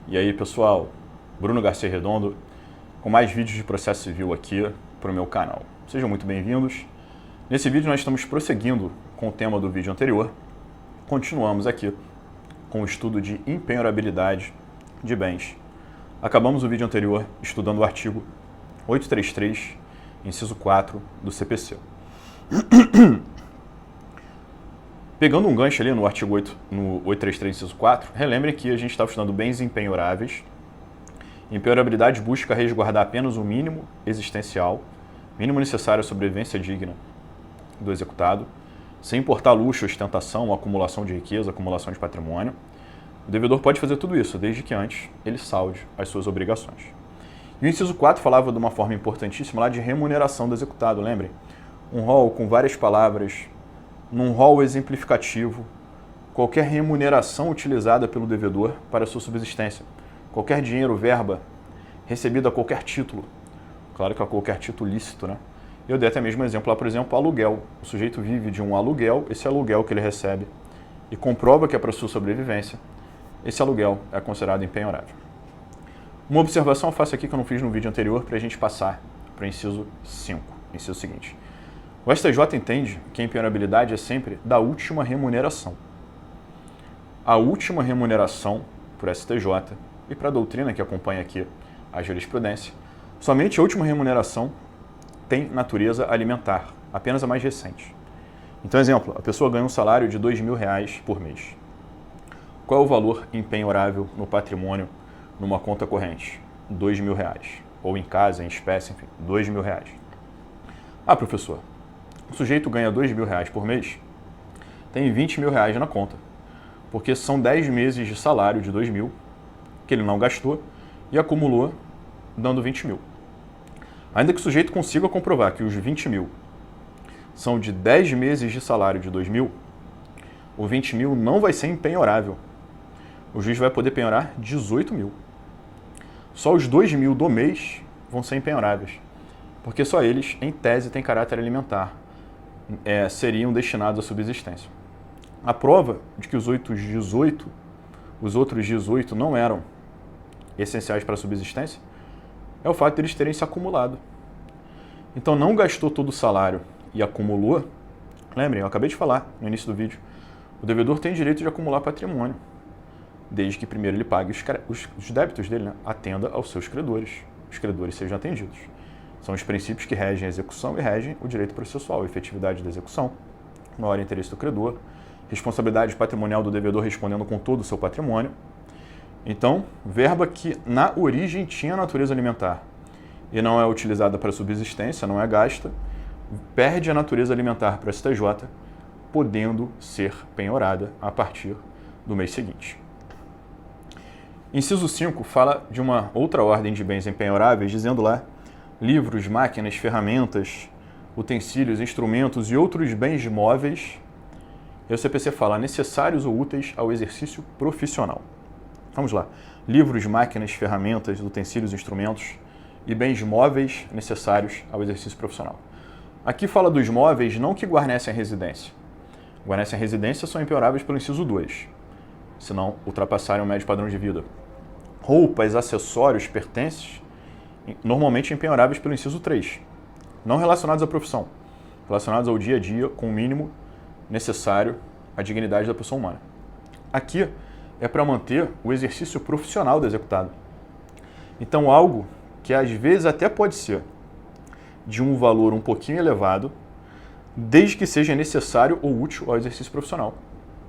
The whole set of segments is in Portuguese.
E aí, pessoal, Bruno Garcia Redondo com mais vídeos de processo civil aqui para o meu canal. Sejam muito bem-vindos. Nesse vídeo nós estamos prosseguindo com o tema do vídeo anterior. Continuamos aqui com o estudo de impenhorabilidade de bens. Acabamos o vídeo anterior estudando o artigo 833, inciso 4 do CPC. Pegando um gancho ali no artigo 833, inciso 4, relembrem que a gente estava estudando bens impenhoráveis. Impenhorabilidade busca resguardar apenas o mínimo existencial, mínimo necessário à sobrevivência digna do executado, sem importar luxo, ostentação, acumulação de riqueza, acumulação de patrimônio. O devedor pode fazer tudo isso, desde que antes ele salde as suas obrigações. E o inciso 4 falava de uma forma importantíssima lá de remuneração do executado, lembrem? Um rol com várias palavras, num rol exemplificativo, qualquer remuneração utilizada pelo devedor para a sua subsistência, qualquer dinheiro, verba, recebido a qualquer título, claro que a qualquer título lícito, né? Eu dei até mesmo exemplo lá, por exemplo, aluguel. O sujeito vive de um aluguel, esse aluguel que ele recebe e comprova que é para sua sobrevivência, esse aluguel é considerado impenhorável. Uma observação eu faço aqui que eu não fiz no vídeo anterior para a gente passar para o inciso 5, inciso seguinte. O STJ entende que a impenhorabilidade é sempre da última remuneração. A última remuneração para o STJ e para a doutrina que acompanha aqui a jurisprudência, somente a última remuneração tem natureza alimentar, apenas a mais recente. Então, exemplo, a pessoa ganha um salário de R$2.000 por mês. Qual é o valor impenhorável no patrimônio numa conta corrente? R$2.000. Ou em casa, em espécie, enfim, R$2.000. Ah, professor, o sujeito ganha R$2.000 por mês, tem R$20.000 na conta, porque são 10 meses de salário de 2.000 que ele não gastou e acumulou dando 20.000. Ainda que o sujeito consiga comprovar que os 20.000 são de 10 meses de salário de 2.000, o 20.000 não vai ser impenhorável. O juiz vai poder penhorar 18.000. Só os 2.000 do mês vão ser impenhoráveis, porque só eles, em tese, têm caráter alimentar, seriam destinados à subsistência. A prova de que os outros 18 não eram essenciais para a subsistência é o fato de eles terem se acumulado. Então não gastou todo o salário e acumulou. Lembrem, eu acabei de falar no início do vídeo, o devedor tem direito de acumular patrimônio, desde que primeiro ele pague os débitos dele, né? Atenda aos seus credores, os credores sejam atendidos. São os princípios que regem a execução e regem o direito processual, a efetividade da execução, maior interesse do credor, responsabilidade patrimonial do devedor respondendo com todo o seu patrimônio. Então, verba que na origem tinha natureza alimentar e não é utilizada para subsistência, não é gasta, perde a natureza alimentar para o STJ, podendo ser penhorada a partir do mês seguinte. Inciso 5 fala de uma outra ordem de bens impenhoráveis, dizendo lá livros, máquinas, ferramentas, utensílios, instrumentos e outros bens móveis. E o CPC fala necessários ou úteis ao exercício profissional. Vamos lá. Livros, máquinas, ferramentas, utensílios, instrumentos e bens móveis necessários ao exercício profissional. Aqui fala dos móveis não que guarnecem a residência. Guarnecem a residência são impenhoráveis pelo inciso 2, se não ultrapassarem o médio padrão de vida. Roupas, acessórios, pertences, normalmente impenhoráveis pelo inciso 3, não relacionados à profissão, relacionados ao dia a dia com o mínimo necessário à dignidade da pessoa humana. Aqui é para manter o exercício profissional do executado. Então, algo que às vezes até pode ser de um valor um pouquinho elevado, desde que seja necessário ou útil ao exercício profissional.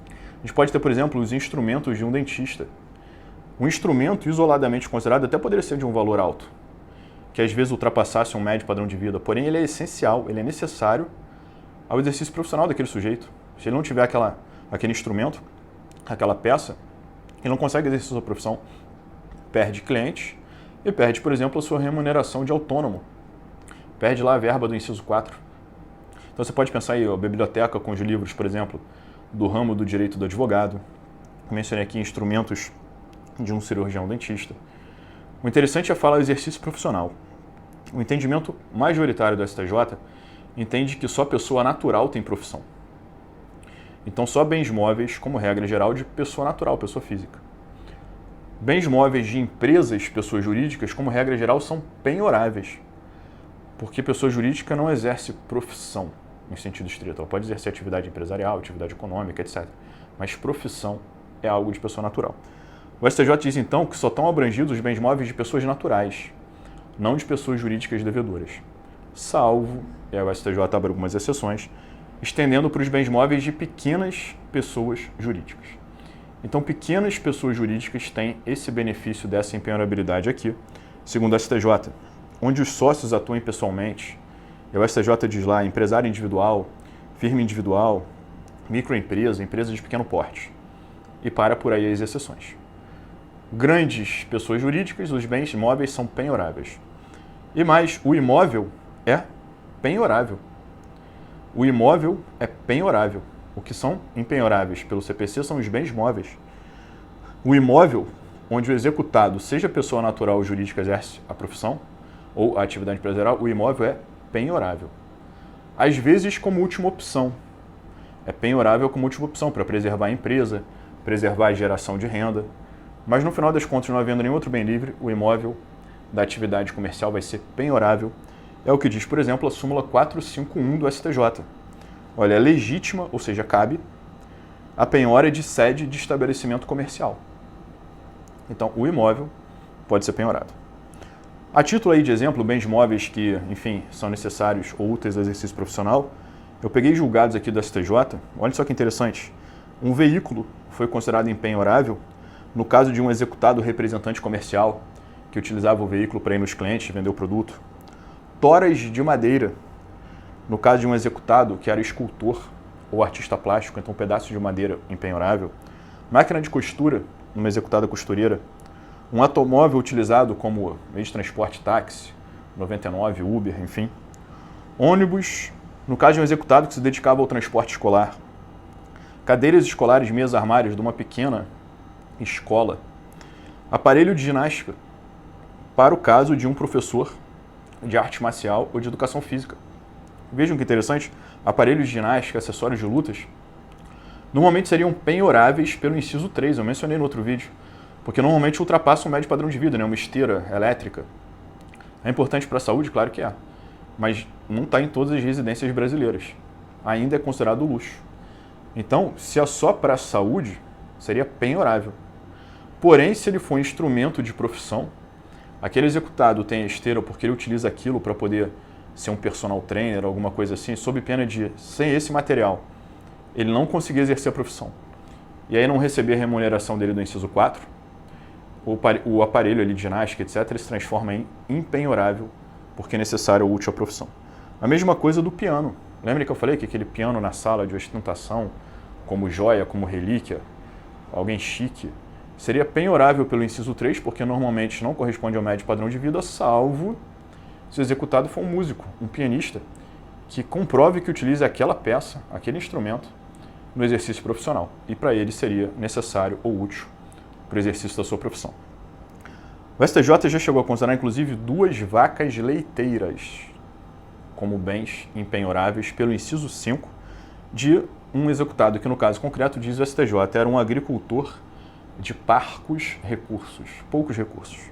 A gente pode ter, por exemplo, os instrumentos de um dentista. Um instrumento isoladamente considerado até poderia ser de um valor alto, que às vezes ultrapassasse um médio padrão de vida, porém ele é essencial, ele é necessário ao exercício profissional daquele sujeito. Se ele não tiver aquele instrumento, aquela peça, ele não consegue exercer sua profissão, perde clientes e perde, por exemplo, a sua remuneração de autônomo. Perde lá a verba do inciso 4. Então você pode pensar aí, a biblioteca com os livros, por exemplo, do ramo do direito do advogado. Eu mencionei aqui instrumentos de um cirurgião dentista. O interessante é falar do exercício profissional. O entendimento majoritário do STJ entende que só pessoa natural tem profissão. Então, só bens móveis, como regra geral, de pessoa natural, pessoa física. Bens móveis de empresas, pessoas jurídicas, como regra geral, são penhoráveis, porque pessoa jurídica não exerce profissão, em sentido estrito. Ela pode exercer atividade empresarial, atividade econômica, etc. Mas profissão é algo de pessoa natural. O STJ diz, então, que só estão abrangidos os bens móveis de pessoas naturais, não de pessoas jurídicas devedoras, salvo, e o STJ abre algumas exceções, estendendo para os bens móveis de pequenas pessoas jurídicas. Então, pequenas pessoas jurídicas têm esse benefício dessa empenhorabilidade aqui, segundo a STJ, onde os sócios atuem pessoalmente. E o STJ diz lá, empresário individual, firma individual, microempresa, empresa de pequeno porte. E para por aí as exceções. Grandes pessoas jurídicas, os bens imóveis são penhoráveis. E mais, o imóvel é penhorável. O imóvel é penhorável. O que são empenhoráveis pelo CPC são os bens móveis. O imóvel, onde o executado, seja pessoa natural ou jurídica, exerce a profissão ou a atividade empresarial, o imóvel é penhorável. Às vezes, como última opção. É penhorável como última opção para preservar a empresa, preservar a geração de renda. Mas no final das contas, não havendo nenhum outro bem livre, o imóvel da atividade comercial vai ser penhorável. É o que diz, por exemplo, a súmula 451 do STJ. Olha, é legítima, ou seja, cabe, a penhora de sede de estabelecimento comercial. Então, o imóvel pode ser penhorado. A título aí de exemplo, bens móveis que, enfim, são necessários ou úteis ao exercício profissional, eu peguei julgados aqui do STJ, olha só que interessante, um veículo foi considerado empenhorável no caso de um executado representante comercial que utilizava o veículo para ir nos clientes vender o produto. Toras de madeira, no caso de um executado que era escultor ou artista plástico, então pedaços de madeira empenhorável. Máquina de costura, numa executada costureira. Um automóvel utilizado como meio de transporte táxi, 99, Uber, enfim. Ônibus, no caso de um executado que se dedicava ao transporte escolar. Cadeiras escolares, mesas, armários de uma pequena escola. Aparelho de ginástica, para o caso de um professor de arte marcial ou de educação física. Vejam que interessante, aparelhos de ginástica, acessórios de lutas, normalmente seriam penhoráveis pelo inciso 3, eu mencionei no outro vídeo, porque normalmente ultrapassam o médio padrão de vida, né? Uma esteira elétrica. É importante para a saúde? Claro que é, mas não está em todas as residências brasileiras. Ainda é considerado luxo. Então, se é só para a saúde, seria penhorável. Porém, se ele for instrumento de profissão, aquele executado tem a esteira porque ele utiliza aquilo para poder ser um personal trainer, alguma coisa assim, sob pena de, sem esse material, ele não conseguir exercer a profissão. E aí não receber a remuneração dele do inciso 4, o aparelho ali de ginástica, etc., ele se transforma em impenhorável porque é necessário ou útil à profissão. A mesma coisa do piano. Lembra que eu falei que aquele piano na sala de ostentação, como joia, como relíquia, alguém chique, seria penhorável pelo inciso 3, porque normalmente não corresponde ao médio padrão de vida, salvo se o executado for um músico, um pianista, que comprove que utilize aquela peça, aquele instrumento, no exercício profissional. E para ele seria necessário ou útil para o exercício da sua profissão. O STJ já chegou a considerar, inclusive, 2 vacas leiteiras como bens empenhoráveis pelo inciso 5 de um executado que, no caso concreto, diz o STJ, era um agricultor de poucos recursos.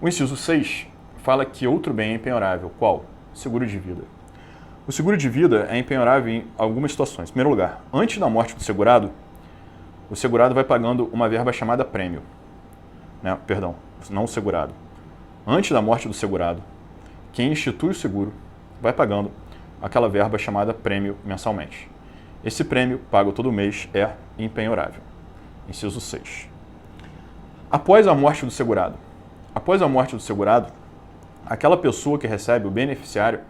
O inciso 6 fala que outro bem é empenhorável. Qual? Seguro de vida. O seguro de vida é empenhorável em algumas situações. Em primeiro lugar, antes da morte do segurado, o segurado vai pagando uma verba chamada prêmio. Perdão, não o segurado. Antes da morte do segurado, quem institui o seguro vai pagando aquela verba chamada prêmio mensalmente. Esse prêmio, pago todo mês, é empenhorável. Inciso 6. Após a morte do segurado. Após a morte do segurado, aquela pessoa que recebe, o beneficiário,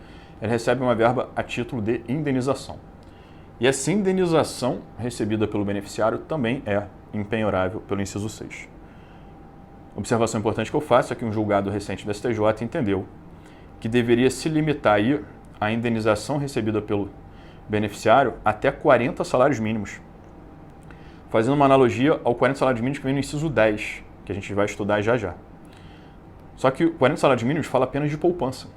ele recebe uma verba a título de indenização. E essa indenização recebida pelo beneficiário também é empenhorável pelo inciso 6. Observação importante que eu faço é que um julgado recente do STJ entendeu que deveria se limitar aí a indenização recebida pelo beneficiário até 40 salários mínimos. Fazendo uma analogia ao 40 salários mínimos que vem no inciso 10, que a gente vai estudar já já. Só que o 40 salários mínimos fala apenas de poupança.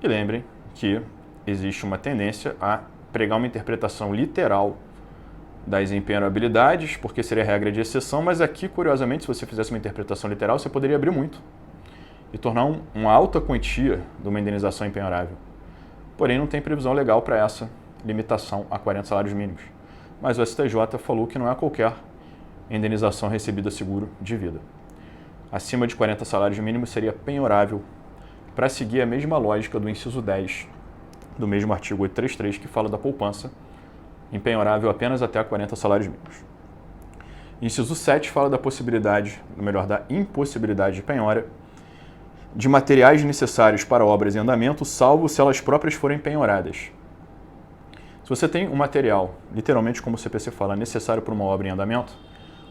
E lembrem que existe uma tendência a pregar uma interpretação literal das empenhorabilidades, porque seria regra de exceção, mas aqui, curiosamente, se você fizesse uma interpretação literal, você poderia abrir muito e tornar uma alta quantia de uma indenização empenhorável. Porém, não tem previsão legal para essa limitação a 40 salários mínimos. Mas o STJ falou que não é qualquer indenização recebida seguro de vida. Acima de 40 salários mínimos seria penhorável, para seguir a mesma lógica do inciso 10 do mesmo artigo 833, que fala da poupança, empenhorável apenas até 40 salários mínimos. Inciso 7 fala da possibilidade, ou melhor, da impossibilidade de penhora de materiais necessários para obras em andamento, salvo se elas próprias forem penhoradas. Se você tem um material, literalmente como o CPC fala, necessário para uma obra em andamento,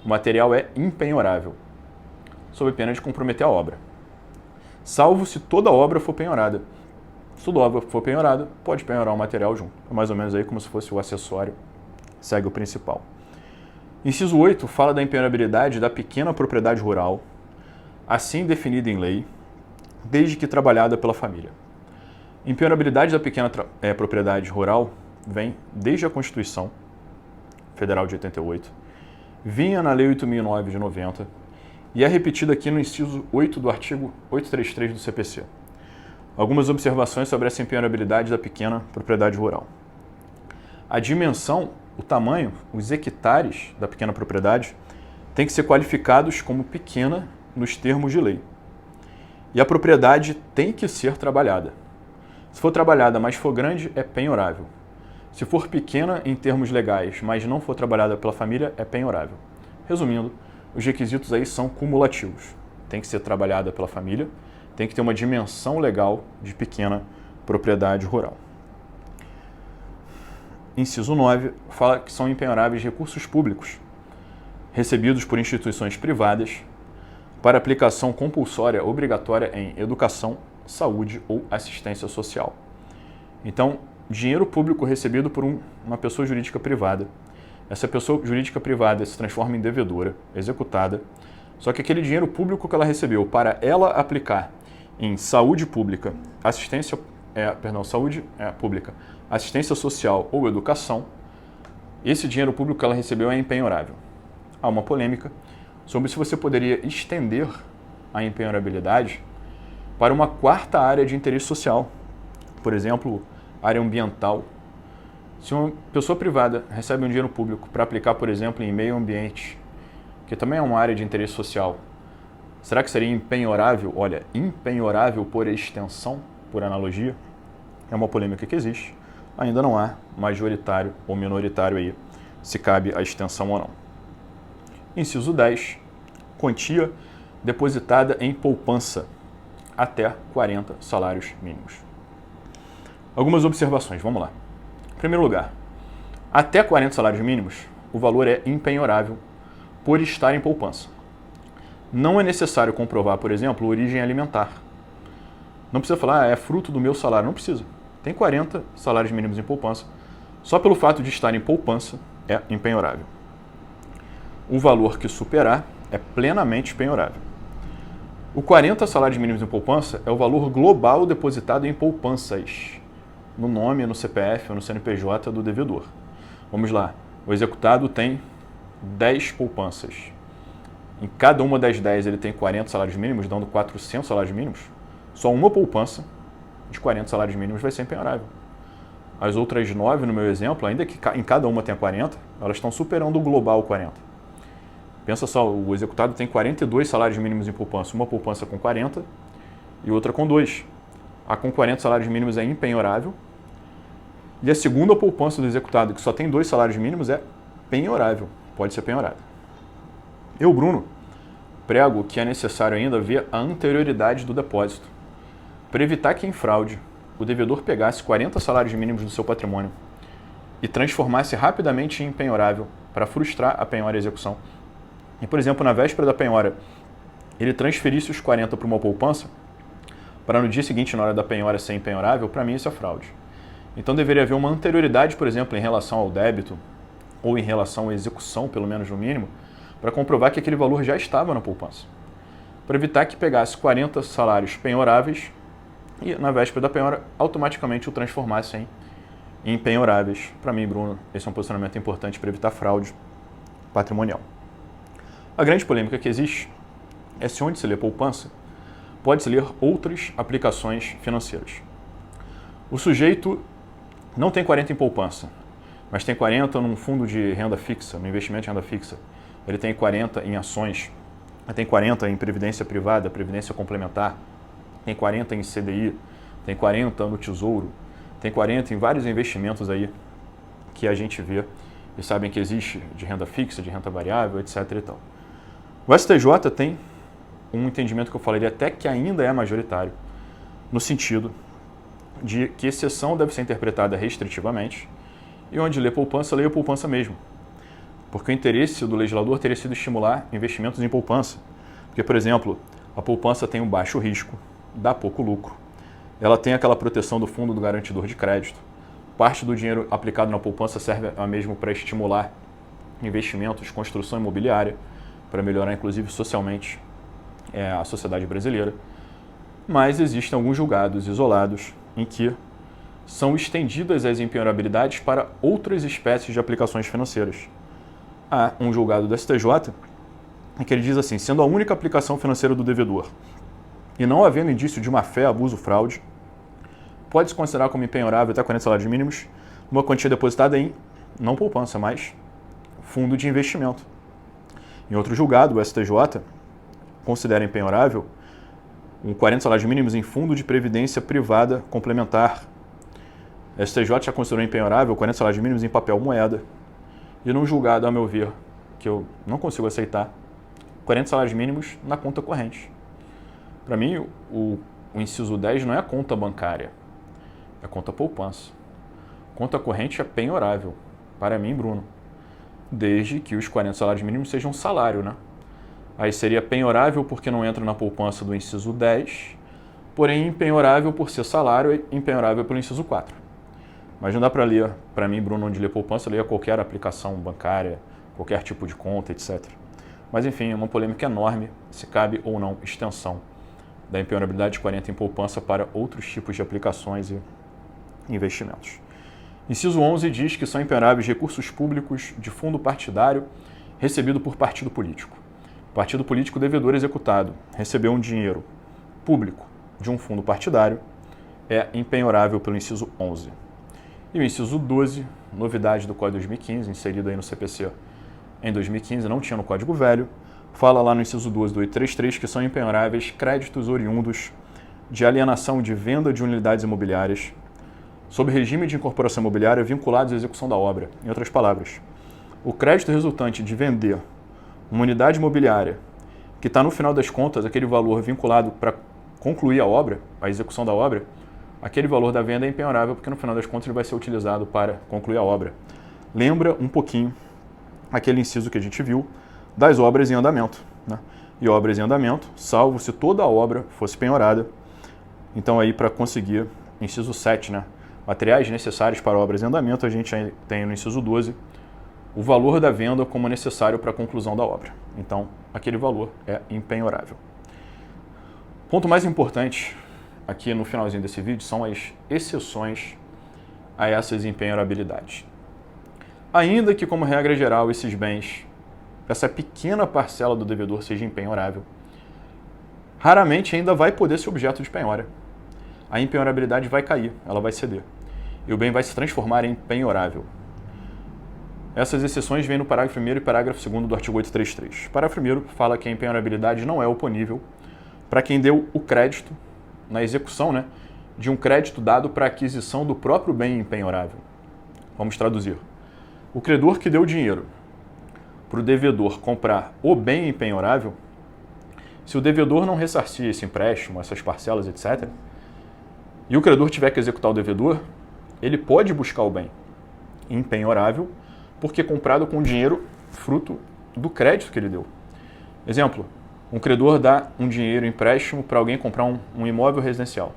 o material é impenhorável, sob pena de comprometer a obra, salvo se toda a obra for penhorada. Se toda a obra for penhorada, pode penhorar o material junto. É mais ou menos aí como se fosse o acessório, segue o principal. Inciso 8 fala da empenhorabilidade da pequena propriedade rural, assim definida em lei, desde que trabalhada pela família. Empenhorabilidade da pequena propriedade rural vem desde a Constituição Federal de 88, vinha na Lei 8.009 de 90 e é repetida aqui no inciso 8 do artigo 833 do CPC. Algumas observações sobre essa empenhorabilidade da pequena propriedade rural. A dimensão, o tamanho, os hectares da pequena propriedade têm que ser qualificados como pequena nos termos de lei. E a propriedade tem que ser trabalhada. Se for trabalhada, mas for grande, é penhorável. Se for pequena em termos legais, mas não for trabalhada pela família, é penhorável. Resumindo, os requisitos aí são cumulativos. Tem que ser trabalhada pela família, tem que ter uma dimensão legal de pequena propriedade rural. Inciso 9 fala que são empenhoráveis recursos públicos recebidos por instituições privadas para aplicação compulsória obrigatória em educação, saúde ou assistência social. Então, dinheiro público recebido por uma pessoa jurídica privada. Essa pessoa jurídica privada se transforma em devedora, executada, só que aquele dinheiro público que ela recebeu para ela aplicar em saúde pública, pública, assistência social ou educação, esse dinheiro público que ela recebeu é empenhorável. Há uma polêmica sobre se você poderia estender a empenhorabilidade para uma quarta área de interesse social, por exemplo, área ambiental. Se uma pessoa privada recebe um dinheiro público para aplicar, por exemplo, em meio ambiente, que também é uma área de interesse social, será que seria empenhorável? Olha, empenhorável por extensão, por analogia? É uma polêmica que existe. Ainda não há majoritário ou minoritário aí, se cabe a extensão ou não. Inciso 10. Quantia depositada em poupança até 40 salários mínimos. Algumas observações, vamos lá. Em primeiro lugar, até 40 salários mínimos, o valor é empenhorável por estar em poupança. Não é necessário comprovar, por exemplo, origem alimentar. Não precisa falar, é fruto do meu salário. Não precisa. Tem 40 salários mínimos em poupança. Só pelo fato de estar em poupança é empenhorável. O valor que superar é plenamente penhorável. O 40 salários mínimos em poupança é o valor global depositado em poupanças, no nome, no CPF ou no CNPJ do devedor. Vamos lá. O executado tem 10 poupanças. Em cada uma das 10 ele tem 40 salários mínimos, dando 400 salários mínimos. Só uma poupança de 40 salários mínimos vai ser empenhorável. As outras 9, no meu exemplo, ainda que em cada uma tenha 40, elas estão superando o global 40. Pensa só, o executado tem 42 salários mínimos em poupança. Uma poupança com 40 e outra com 2. A com 40 salários mínimos é empenhorável. E a segunda poupança do executado, que só tem 2 salários mínimos, é penhorável. Pode ser penhorável. Eu, Bruno, prego que é necessário ainda ver a anterioridade do depósito, para evitar que em fraude o devedor pegasse 40 salários mínimos do seu patrimônio e transformasse rapidamente em penhorável para frustrar a penhora e a execução. E, por exemplo, na véspera da penhora, ele transferisse os 40 para uma poupança, para no dia seguinte, na hora da penhora, ser empenhorável, para mim isso é fraude. Então deveria haver uma anterioridade, por exemplo, em relação ao débito, ou em relação à execução, pelo menos no mínimo, para comprovar que aquele valor já estava na poupança. Para evitar que pegasse 40 salários penhoráveis e, na véspera da penhora, automaticamente o transformasse em em penhoráveis. Para mim, Bruno, esse é um posicionamento importante para evitar fraude patrimonial. A grande polêmica que existe é se onde se lê poupança, pode-se ler outras aplicações financeiras. O sujeito não tem 40 em poupança, mas tem 40 num fundo de renda fixa, no investimento de renda fixa. Ele tem 40 em ações, ele tem 40 em previdência privada, previdência complementar, tem 40 em CDI, tem 40 no Tesouro, tem 40 em vários investimentos aí que a gente vê e sabem que existe de renda fixa, de renda variável, etc. e tal. O STJ tem um entendimento que eu falaria até que ainda é majoritário, no sentido de que exceção deve ser interpretada restritivamente e onde lê poupança, leia poupança mesmo. Porque o interesse do legislador teria sido estimular investimentos em poupança. Porque, por exemplo, a poupança tem um baixo risco, dá pouco lucro, ela tem aquela proteção do fundo do garantidor de crédito, parte do dinheiro aplicado na poupança serve mesmo para estimular investimentos, construção imobiliária, para melhorar inclusive socialmente a sociedade brasileira. Mas existem alguns julgados isolados em que são estendidas as impenhorabilidades para outras espécies de aplicações financeiras. Há um julgado do STJ em que ele diz assim, sendo a única aplicação financeira do devedor e não havendo indício de má-fé, abuso, fraude, pode-se considerar como impenhorável até 40 salários mínimos uma quantia depositada em, não poupança, mas fundo de investimento. Em outro julgado, o STJ considera impenhorável 40 salários mínimos em fundo de previdência privada complementar. A STJ já considerou impenhorável 40 salários mínimos em papel moeda. E num julgado, a meu ver, que eu não consigo aceitar, 40 salários mínimos na conta corrente. Para mim, o inciso 10 não é a conta bancária, é a conta poupança. Conta corrente é penhorável, para mim, Bruno, desde que os 40 salários mínimos sejam salário, né? Aí seria penhorável porque não entra na poupança do inciso 10, porém impenhorável por ser salário e impenhorável pelo inciso 4. Mas não dá para ler, para mim, Bruno, onde lê poupança, leia qualquer aplicação bancária, qualquer tipo de conta, etc. Mas enfim, é uma polêmica enorme se cabe ou não extensão da impenhorabilidade de 40 em poupança para outros tipos de aplicações e investimentos. Inciso 11 diz que são impenhoráveis recursos públicos de fundo partidário recebido por partido político. Partido político devedor executado recebeu um dinheiro público de um fundo partidário, é impenhorável pelo inciso 11. E o inciso 12, novidade do Código 2015, inserido aí no CPC em 2015, não tinha no Código Velho, fala lá no inciso 12 do 833 que são impenhoráveis créditos oriundos de alienação de venda de unidades imobiliárias sob regime de incorporação imobiliária vinculados à execução da obra. Em outras palavras, o crédito resultante de vender uma unidade imobiliária que está no final das contas aquele valor vinculado para concluir a obra, a execução da obra, aquele valor da venda é impenhorável porque no final das contas ele vai ser utilizado para concluir a obra. Lembra um pouquinho aquele inciso que a gente viu das obras em andamento, né? E obras em andamento, salvo se toda a obra fosse penhorada. Então aí para conseguir, inciso 7, né? Materiais necessários para obras em andamento, a gente tem no inciso 12 o valor da venda como necessário para a conclusão da obra. Então, aquele valor é impenhorável. Ponto mais importante aqui no finalzinho desse vídeo são as exceções a essas impenhorabilidades. Ainda que, como regra geral, esses bens, essa pequena parcela do devedor seja impenhorável, raramente ainda vai poder ser objeto de penhora. A impenhorabilidade vai cair, ela vai ceder. E o bem vai se transformar em penhorável. Essas exceções vêm no parágrafo 1º e parágrafo 2º do artigo 833. O parágrafo 1º fala que a impenhorabilidade não é oponível para quem deu o crédito na execução, né, de um crédito dado para aquisição do próprio bem impenhorável. Vamos traduzir. O credor que deu dinheiro para o devedor comprar o bem impenhorável, se o devedor não ressarcir esse empréstimo, essas parcelas, etc., e o credor tiver que executar o devedor, ele pode buscar o bem impenhorável porque comprado com dinheiro fruto do crédito que ele deu. Exemplo, um credor dá um dinheiro empréstimo para alguém comprar um imóvel residencial.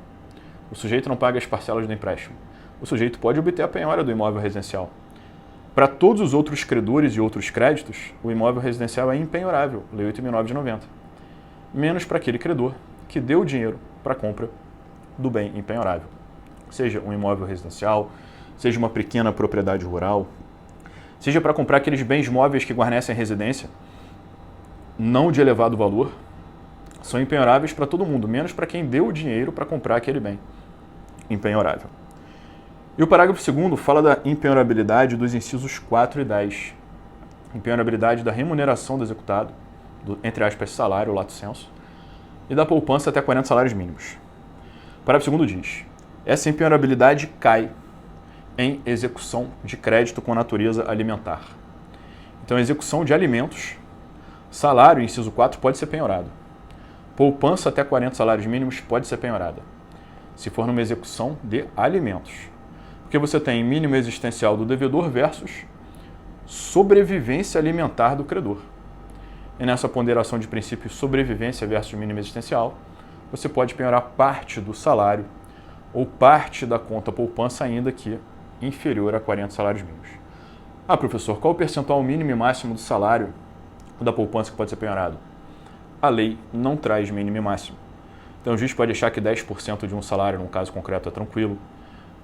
O sujeito não paga as parcelas do empréstimo. O sujeito pode obter a penhora do imóvel residencial. Para todos os outros credores e outros créditos, o imóvel residencial é impenhorável, Lei 8.009 de 90. Menos para aquele credor que deu o dinheiro para a compra do bem impenhorável. Seja um imóvel residencial, seja uma pequena propriedade rural, seja para comprar aqueles bens móveis que guarnecem a residência, não de elevado valor, são empenhoráveis para todo mundo, menos para quem deu o dinheiro para comprar aquele bem empenhorável. E o parágrafo 2º fala da empenhorabilidade dos incisos 4 e 10. Empenhorabilidade da remuneração do executado, do, entre aspas, salário, lato sensu, e da poupança até 40 salários mínimos. O parágrafo 2º diz: essa empenhorabilidade cai em execução de crédito com natureza alimentar. Então, execução de alimentos, salário, inciso 4, pode ser penhorado. Poupança até 40 salários mínimos pode ser penhorada, se for numa execução de alimentos. Porque você tem mínimo existencial do devedor versus sobrevivência alimentar do credor. E nessa ponderação de princípio sobrevivência versus mínimo existencial, você pode penhorar parte do salário ou parte da conta poupança, ainda que inferior a 40 salários mínimos. Ah, professor, qual o percentual mínimo e máximo do salário da poupança que pode ser penhorado? A lei não traz mínimo e máximo. Então o juiz pode achar que 10% de um salário, num caso concreto, é tranquilo,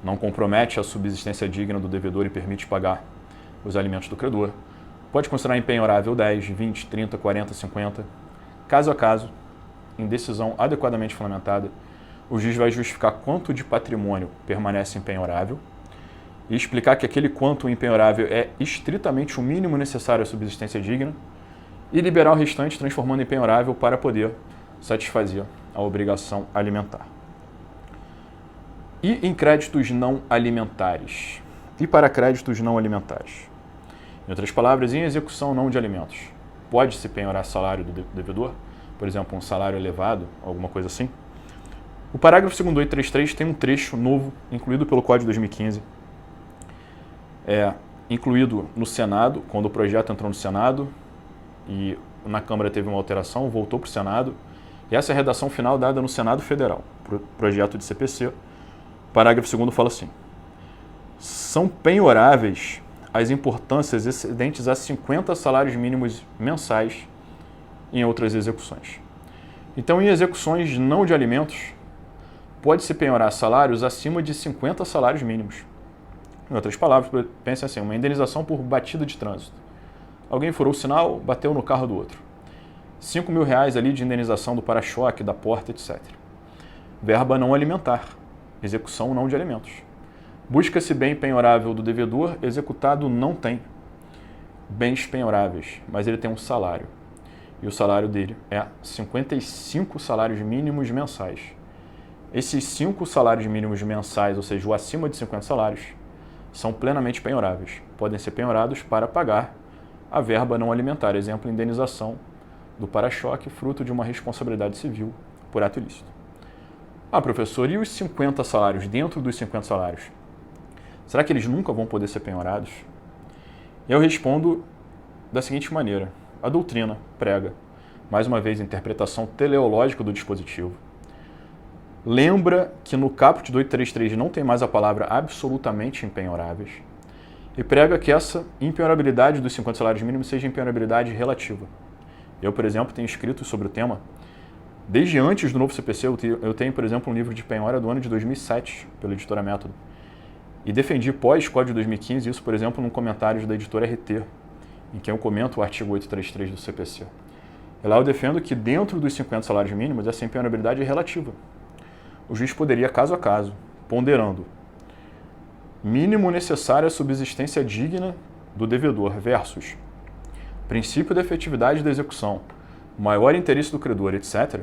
não compromete a subsistência digna do devedor e permite pagar os alimentos do credor. Pode considerar empenhorável 10, 20, 30, 40, 50. Caso a caso, em decisão adequadamente fundamentada, o juiz vai justificar quanto de patrimônio permanece empenhorável e explicar que aquele quanto empenhorável é estritamente o mínimo necessário à subsistência digna e liberar o restante, transformando em penhorável para poder satisfazer a obrigação alimentar. E em créditos não alimentares? E para créditos não alimentares? Em outras palavras, em execução não de alimentos, pode-se penhorar salário do devedor? Por exemplo, um salário elevado, alguma coisa assim? O parágrafo 2º do 833 tem um trecho novo, incluído pelo Código de 2015. Incluído no Senado, quando o projeto entrou no Senado, e na Câmara teve uma alteração, voltou para o Senado, e essa é a redação final dada no Senado Federal, para o projeto de CPC. O parágrafo 2º fala assim: são penhoráveis as importâncias excedentes a 50 salários mínimos mensais em outras execuções. Então, em execuções não de alimentos, pode-se penhorar salários acima de 50 salários mínimos. Em outras palavras, pense assim, uma indenização por batida de trânsito. Alguém furou o sinal, bateu no carro do outro. R$5.000 ali de indenização do para-choque, da porta, etc. Verba não alimentar, execução não de alimentos. Busca-se bem penhorável do devedor, executado não tem bens penhoráveis, mas ele tem um salário. E o salário dele é 55 salários mínimos mensais. Esses 5 salários mínimos mensais, ou seja, o acima de 50 salários, são plenamente penhoráveis. Podem ser penhorados para pagar a verba não alimentar, exemplo, indenização do para-choque, fruto de uma responsabilidade civil por ato ilícito. Ah, professor, e os 50 salários, dentro dos 50 salários? Será que eles nunca vão poder ser penhorados? Eu respondo da seguinte maneira: a doutrina prega, mais uma vez, interpretação teleológica do dispositivo. Lembra que no caput do 833 não tem mais a palavra absolutamente empenhoráveis e prega que essa empenhorabilidade dos 50 salários mínimos seja empenhorabilidade relativa. Eu, por exemplo, tenho escrito sobre o tema desde antes do novo CPC. Eu tenho, por exemplo, um livro de penhora do ano de 2007, pela editora Método. E defendi pós-Código de 2015 isso, por exemplo, num comentário da editora RT, em que eu comento o artigo 833 do CPC. E lá eu defendo que dentro dos 50 salários mínimos, essa empenhorabilidade é relativa. O juiz poderia, caso a caso, ponderando mínimo necessário à subsistência digna do devedor versus princípio da efetividade da execução, maior interesse do credor, etc.,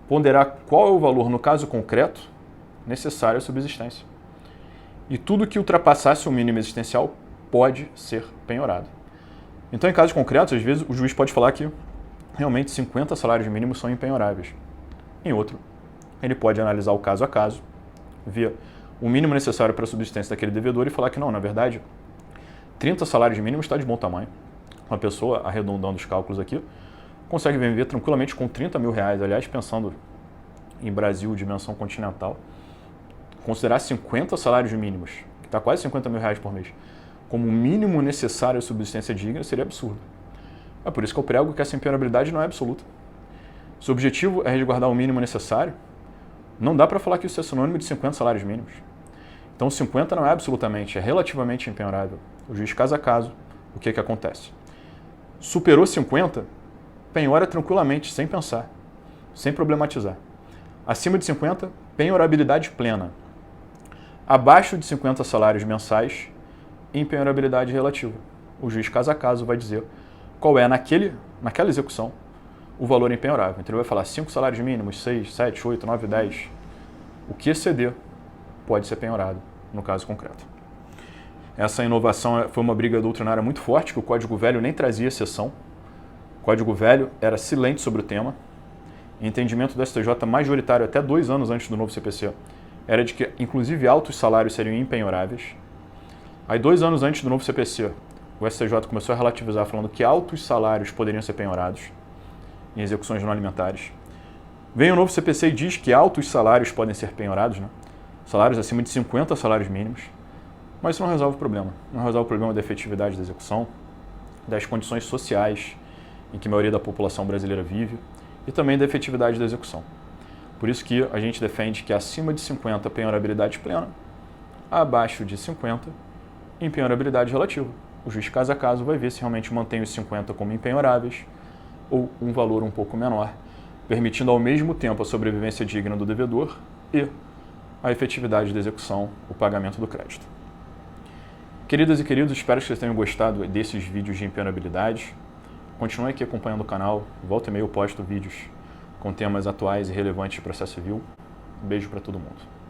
ponderar qual é o valor, no caso concreto, necessário à subsistência. E tudo que ultrapassasse o mínimo existencial pode ser penhorado. Então, em casos concretos, às vezes o juiz pode falar que realmente 50 salários mínimos são empenhoráveis. Em outro, ele pode analisar o caso a caso, ver o mínimo necessário para a subsistência daquele devedor e falar que não, na verdade, 30 salários mínimos está de bom tamanho. Uma pessoa, arredondando os cálculos aqui, consegue viver tranquilamente com R$30.000. Aliás, pensando em Brasil, dimensão continental, considerar 50 salários mínimos, que está quase R$50.000 por mês, como o mínimo necessário à subsistência digna, seria absurdo. É por isso que eu prego que essa empenhorabilidade não é absoluta. Se o objetivo é resguardar o mínimo necessário, não dá para falar que isso é sinônimo de 50 salários mínimos. Então 50 não é absolutamente, é relativamente impenhorável. O juiz, caso a caso, o que acontece? Superou 50, penhora tranquilamente, sem pensar, sem problematizar. Acima de 50, penhorabilidade plena. Abaixo de 50 salários mensais, impenhorabilidade relativa. O juiz, caso a caso, vai dizer qual é, naquela execução, o valor impenhorável. Então ele vai falar 5 salários mínimos, 6, 7, 8, 9, 10. O que exceder pode ser penhorado, no caso concreto. Essa inovação foi uma briga doutrinária muito forte, que o Código Velho nem trazia exceção. O Código Velho era silente sobre o tema. O entendimento do STJ majoritário até 2 anos antes do novo CPC era de que, inclusive, altos salários seriam impenhoráveis. Aí, 2 anos antes do novo CPC, o STJ começou a relativizar, falando que altos salários poderiam ser penhorados em execuções não alimentares. Vem o novo CPC e diz que altos salários podem ser penhorados, né? Salários acima de 50 salários mínimos. Mas isso não resolve o problema. Não resolve o problema da efetividade da execução, das condições sociais em que a maioria da população brasileira vive e também da efetividade da execução. Por isso que a gente defende que acima de 50 penhorabilidade plena, abaixo de 50 impenhorabilidade relativa. O juiz, caso a caso, vai ver se realmente mantém os 50 como impenhoráveis ou um valor um pouco menor, permitindo ao mesmo tempo a sobrevivência digna do devedor e a efetividade da execução, o pagamento do crédito. Queridas e queridos, espero que vocês tenham gostado desses vídeos de impenhorabilidade. Continue aqui acompanhando o canal, volta e meia eu posto vídeos com temas atuais e relevantes de processo civil. Um beijo para todo mundo.